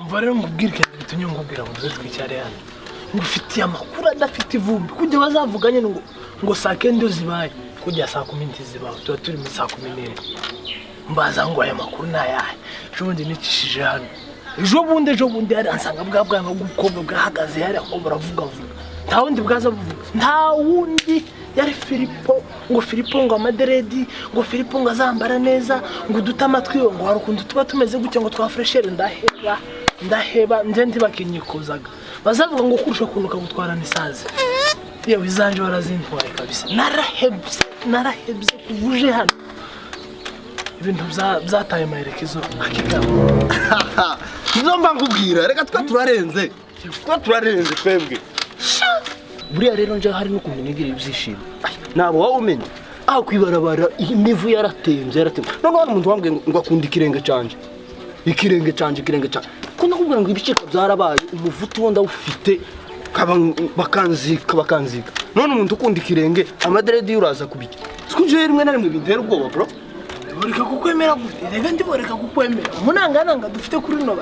umva rero ngubwire kandi bitunye ngubwira ngo twicare hano ngufitiye amakuru adafite ivumbi kujya bazavuganye ngo saa kenda zibaye kujya saa 10 zibaye tuba turi mu saa 11 mbaza ngo aya makuru nayahe jobundi nicishije hano ejo bundi ari ansanga bwabwana gukobwa bwahagaze yari aho baravuga nta wundi bwaza buvuga nta wundi yari Filipo ngo amaderedi ngo Filipo ngo azambara neza ngo duta amatwi ngo harukundu tuba tumeze gutya ngo twafreshere ndaheba nje ndibakinyikozaga bazavuga ngo kurusha kunuka gutwara nisaze yewe izanje barazintwaye kabisa narahebye kuvuje hano ibintu byataye amaherekezo akigamo nzomba ngubwira reka turarenze twebwe buriya rero nje hari no kumenyegira ibyishimo nabo wawe umenye aho kwibarabara imivu yaratemze none wari umuntu wambwiye ngo akunda ikirenge canje ko nakubwira ngo ibicika byarabaye umuvuto wonda ufite bakanzika none umuntu ukunda ikirenge amaderedi yuraza kubijya sikuje rimwe na rimwe bintera ubwoba bro boreka kukwemera gute rega ndiboreka kukwemera umunangananga dufite kuri no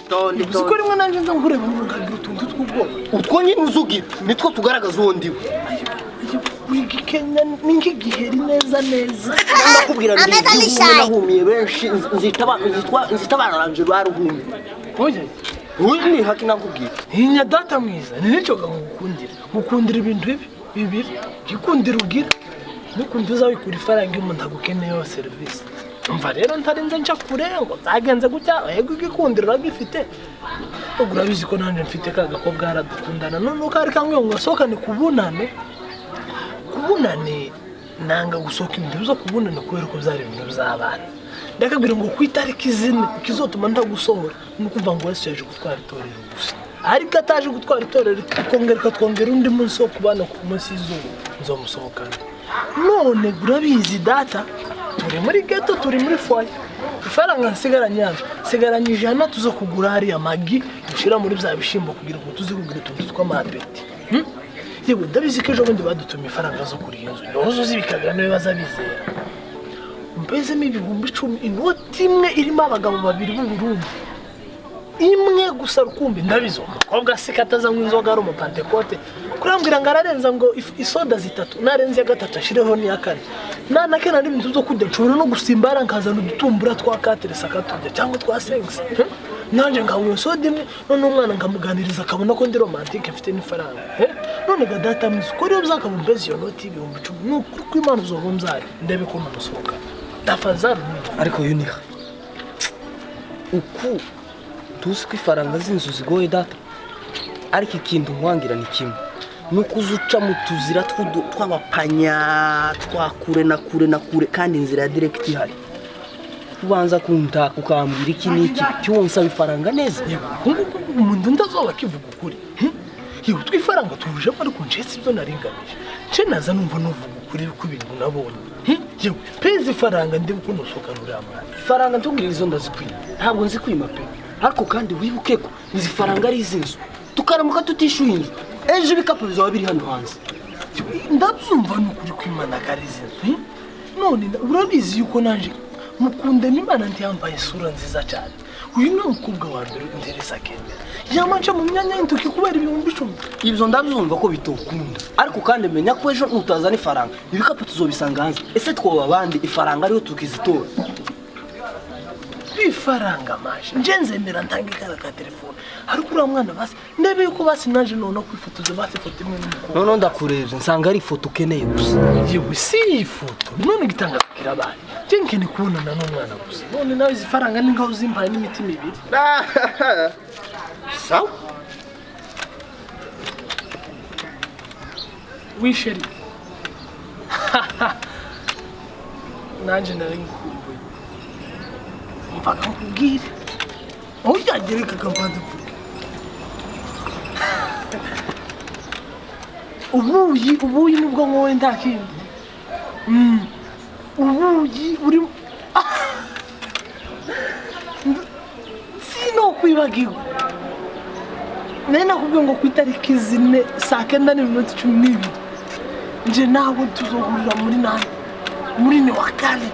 Tondi rimwe nanje nza nkureba mu rugaga utuntu tw'ubwoba utwo nyine uzugira nitwo tugaragaza uwo ndiwe wigikenya n'ingigiheri neza ndakubwira ngo nahumiye benshi nzitabanaranje baruhumye oye ni haki nakubwira hinya data mwiza nico gukundira ibintu bibiri gikundira ugira nukundi uzabikura ifaranga umuntu agukeneye service umva rero ntarinze nca kure ngo zagenze gutya yego igikundira gifite ugurabizi ko nanje mfite kaga ko bwaradukundana none ukari kamwe ngo sokane kubunane nanga gusoka ibintu byo kubunana kubera ko byari ibintu by'abana ndakabwira ngo kwitariki izine kizotuma ndagusohora nukumva ngo wese yaje gutwara itorero gusa ariko ataje gutwara itorero twongera undi munsi wo kubana ku munsi y'izuba nzomusohokana none urabizi data turi muri ghetto turi muri foyer ifaranga sigaranye 100 tuzo kugura hari amagi dushira muri bya bishimbo kugira ngo tuzi kugura utuntu tw'amapeti yewe ndabizi ko ejo bundi badutumye ifaranga zo kuri inzu yozo zibikaga no bazabizera mbezemo ibihumbi 10 inoti imwe irimo abagabo babiri b'u Burundi imwe gusa rukumbi ndabizo umukobwa sikataza nk'inzoga ari umupantekote kurambwira ngo ararenza ngo isoda zitatu narenze ya gatatu ashireho ni yakane nakena n'ibintu byo kujya nshobora no gusimbara nkazana udutumbura twa kateresa katujya cyangwa twa sengs nanje ngawe soda imwe none umwana ngamuganiriza akabona ko ndi romantique mfite n'ifaranga none gadata mwiza ko rero byakabumbezi yo noti ibihumbi 10 n'ukuri ko Imana uzobomzari ndebe ko namusohoka tafazana ariko Yuniha uku tuzi ko ifaranga z'inzu zigoye data ariko ikintu nkwangira ni kimwe nuko uzuca mu tuzira tw'abapanya twakure na kure kandi inzira ya direct ihari kubanza kuntaka ukambwira iki niki cyonsa ifaranga neza umuntu ndazoba kivuga ukuri yewe twifaranga tuje ariko njetse ibyo naringamije nce naza numva nuvuga ukuri ku bintu nabonye yewe pezi ifaranga ndi kunosokanura amana ifaranga ntugire izo ndazikwiye ntabwo nzikwima pe ariko kandi wibuke ko izi faranga ari izinzu tukaramuka tutishuye inzu ejo ibikapu bizaba biri hano hanze ndabyumva n'ukuri kw'Imana karize none urabizi yuko nanje mukunde n'Imana ndiyambaye isura nziza cyane uyu ni umukobwa wa mbere ndereza kemera yamanje mu myanya y'intoki kubera ibihumbi 10 ibyo ndabyumva ko bitokunda ariko kandi menya ko ejo nutazana ifaranga ibikapu tuzobisanga hanze ese twoba abandi ifaranga ariyo tukizitora ifaranga maje njenzemera ntangikara ka telefone ariko ura mwana basi ndebe yuko basi naje none kwifotoza basi foto imwe n'umukobwa none ndakurebye nsanga ari foto ukeneye gusa yewe si ifoto none gitanga kirabanye jenkene kubonana n'umwana gusa none nawe ifaranga ni ngaho zimpaye n'imiti mibiri sawa wisheri naje nari ngukumbuye mpaka nkubwire aho yagereka kampande mvuge ubuyi nubwo nkowe ndakindi ubuyi uri sino kwibagirwa nena kubwe ngo ku itariki 4 saa 9:12 nje nawe tuzohurira muri ni wakale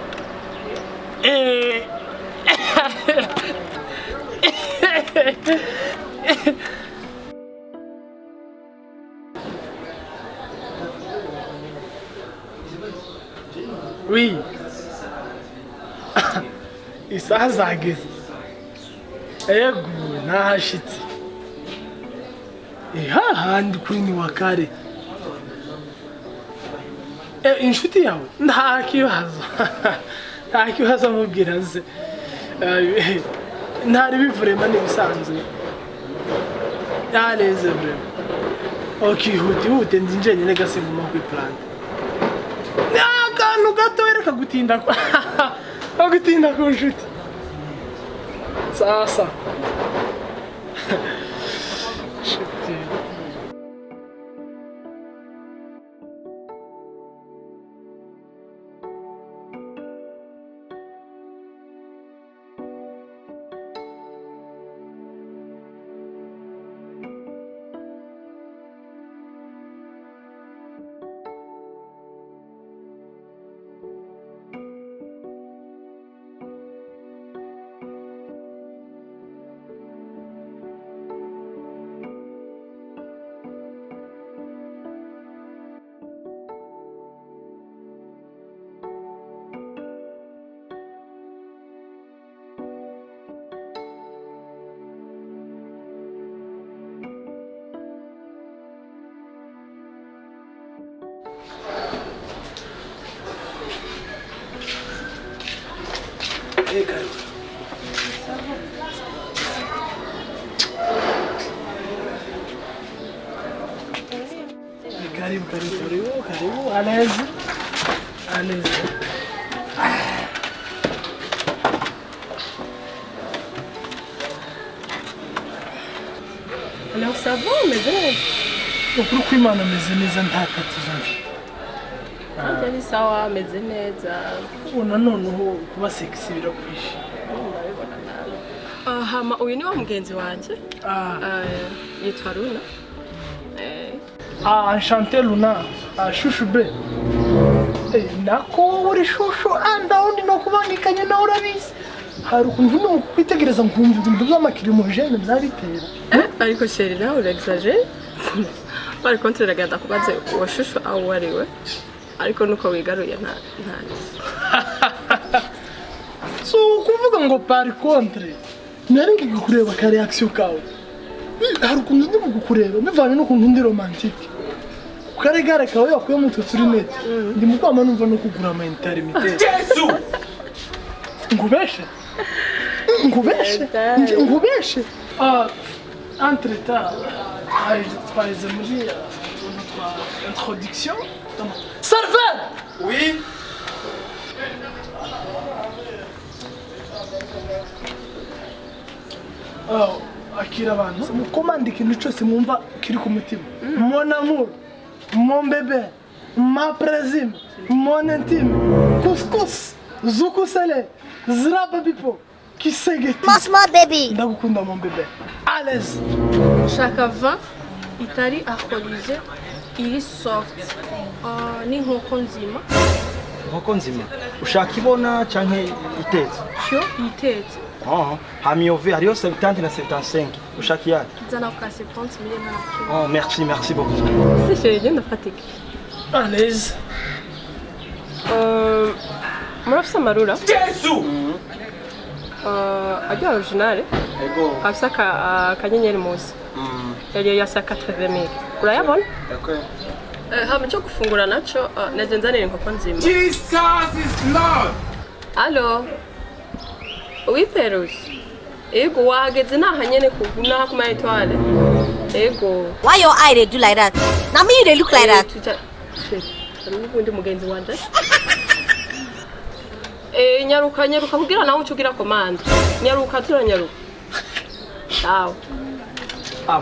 Oui. Isaha zageze. Ego nahashitse. Hahandi kuri ni wakare. Inshuti yawe nta kibazo mubwira nze. Ntari bivurema n'ibisanzwe. Yareze vrema. Okay, hute nzinje nyene gasimuma ku plan. Akantu gato reka gutinda ku nshuti. Sasa. Nshuti. Karibu, allez-y. Alors ça va, mais bon. Pourquoi imana meze neza nta katizo mfite? Ante ni sawa, meze neza. Ubona noneho kuba sexy birakwishe. Ndabibona nawe. Hama uyu ni wa mugenzi wanje. Yitwa Luna. Enchanté Luna. Shushu be. Nako uri shushu undi no kubangikanye nawe urabizi. Hari ukuntu no kwitegereza nkumva ibintu by'amakirimogene byabitera. Ariko chérie nawe urexagere. Par contre ragenda kubaze uwo shushu aho wariwe. Ariko nuko wigaruye nta. So kuvuga ngo par contre nari ngikureba ka reaction kawe. Hari ukuntu ndi mugukureba bivanye n'ukuntu ndi romantique. Kukaregare kawe yakuye mu tuturinete. Ndi mukwama numva no kugura ama intermittent. Yesu! Ngubeshe. Entre temps, twaje muri notre introduction. Serveur! Oui. Akira abantu mukomanda ikintu cyose mwumva kiri ku mutima. Mon amour, mon bébé, ma présime, mon intime, couscous, zuku salé, zraba bipo, kisegeti. Masma baby. Ndagukunda mon bébé. À l'aise. Shaka vin itari alcoolisé, iri soft. Ni nkoko nzima. Nkoko nzima ushaka ibona canke itetse? Cyo itetse. Hamiyove hariyo 70 na 75 ushaka iyari? Zana kwa 70 millions na. Merci beaucoup. Si chérie, ndafatika. À l'aise. Murafisa amarura? Yesu! Ajya original. Ego. Afisa akanyenyeri munsi. Yari yasa 80,000. Urayabona? Okay. Hama cyo gufungura naco naje nzanira inkoko nzima. Jesus is Lord! Allo? Oui, Perus. Ego wageze naha nyene kuguna ku ma étoile. Ego. Why your eye they do like that? Now me they look like that. Ubundi mugenzi wanje. Nyaruka kugira nawe ucugira commande. Nyaruka turanyaruka. Ciao.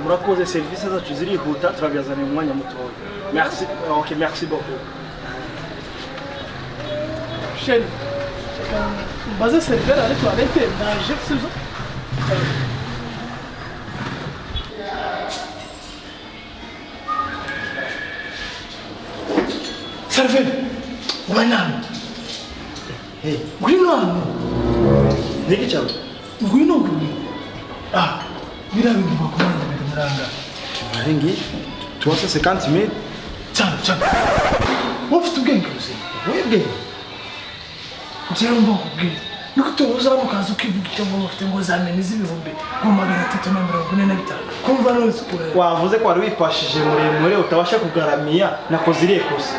Murakoze service zacu zirihuta turabyazana mu mwanya muto. Merci. OK, merci beaucoup. Chérie. Baze serveur ariko arete ndaje sizo. Serveur. Wana. Hey, Gwino ano. niki cyawe? Gwino gwino. biriya bintu bakomanda biri muranga Marengi, 350 000. cyane cyane ufite ubwenge buzima webwe njyewe mva nkubwira nuko tubuza hano ukaza ukivuga icyo ngo mufite ngo zameni z'ibihumbi ngo 345 kumva none ukura Wavuze ko wari wipashije muremure utabasha kugaramiya nakoze iriye kosa.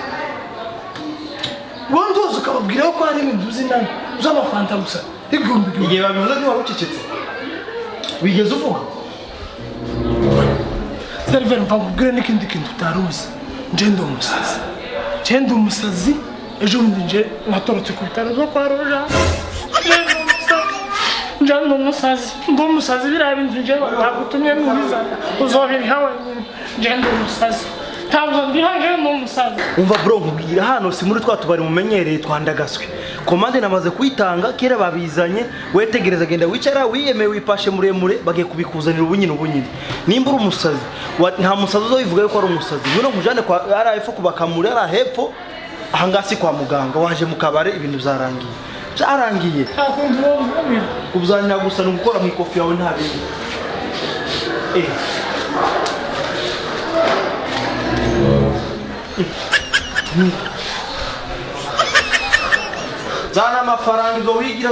wowe ndoze ukababwira ko hari ibintu uzi nawe uz'amafanta gusa igihumbi Igihe babivuze ntiwari ucecetse. Wigeze uvuga? seriveri mva nkubwire n'ikindi kintu utaruzi nje ndi umusazi ejo bundi nje natorotse ku bitaro byo kwa Roja nje ndi umusazi biriya bintu nje bagutumye n'ubizana uzobiriha wenyine nje ndi umusazi ntabwo ndihaje ndi umusazi. Umva bro nkubwira hano si muri twa tubari mumenyereye twandagaswe. Komande namaze kuyitanga kera babizanye wetegereza genda wicara wiyemeye wipashe muremure bagiye kubikuzanira ubunyine. Nimba uri umusazi nta musazi uzobivuga yuko ari umusazi. None nkujane kwa arayefo kubakamuri ara hepfo ahangasi kwa muganga waje mu kabare ibintu byarangiye. Byarangiye. Kubuzanira gusa no gukora mu ikofi yawe nta bintu. Zana amafaranga izo wigira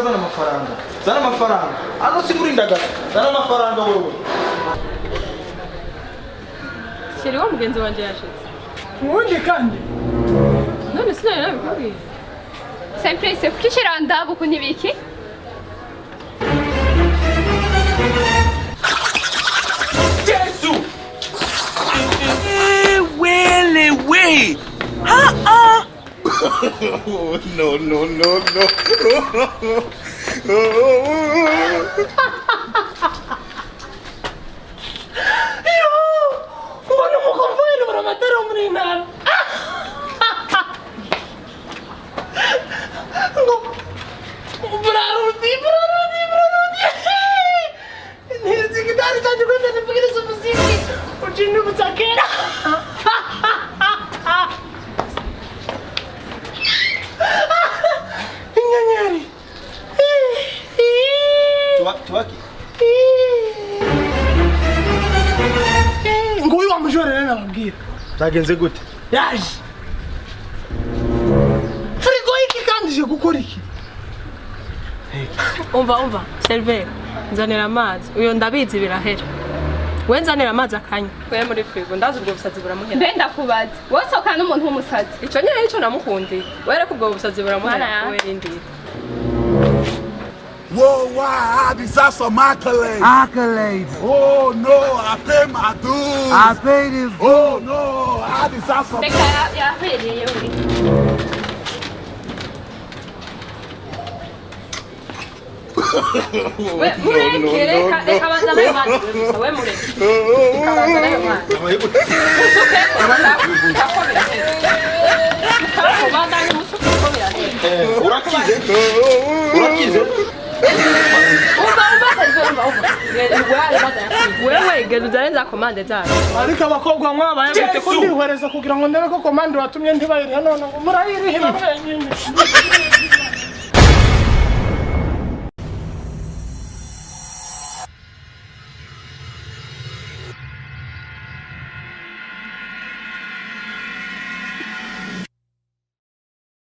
zana amafaranga ano sigurindagara zana amafaranga wewe Sheri wa mugenzi wanje yashitse ubundi kandi none sinari nabikubwiye Sempre se kukishira ndabu kunibiki Yesu Wait. No. mbona umukomvayiri baramatera muri intara ngo burarudi ntizi gitari cyanjye kwenda nivugiriza umuziki ujinibutsa kera inyenyeri tubaki nguyu wamujorere nababwira zagenze gute yaje frigo iki kandi je gukora iki umva seriveri nzanira amazi uyo ndabizi birahera we nzanira amazi akanya we muri frigo ndazi ubwo busazi buramuhera mbe ndakubaza wose okana n'umuntu w'umusazi icyo nyine nicyo namukundiye were ko ubwo busazi buramuhera we rindira Whoa, why? These are some accolades. Accolades. Oh no, I pay my dues. I paid his dues. Oh no, I deserve some. reka yahereye uri we mureke reka banza nayo mazi gusa we mureke reka banza nayo mazi musuke ko birahera bandanye musuke ko birahera urakize wewe genda uzane za komande zacu ariko abakobwa mwabaye gute ko ndihwereza kugira ngo ndebe ko komande watumye ntibayirihe none ngo murayirihe mwenyine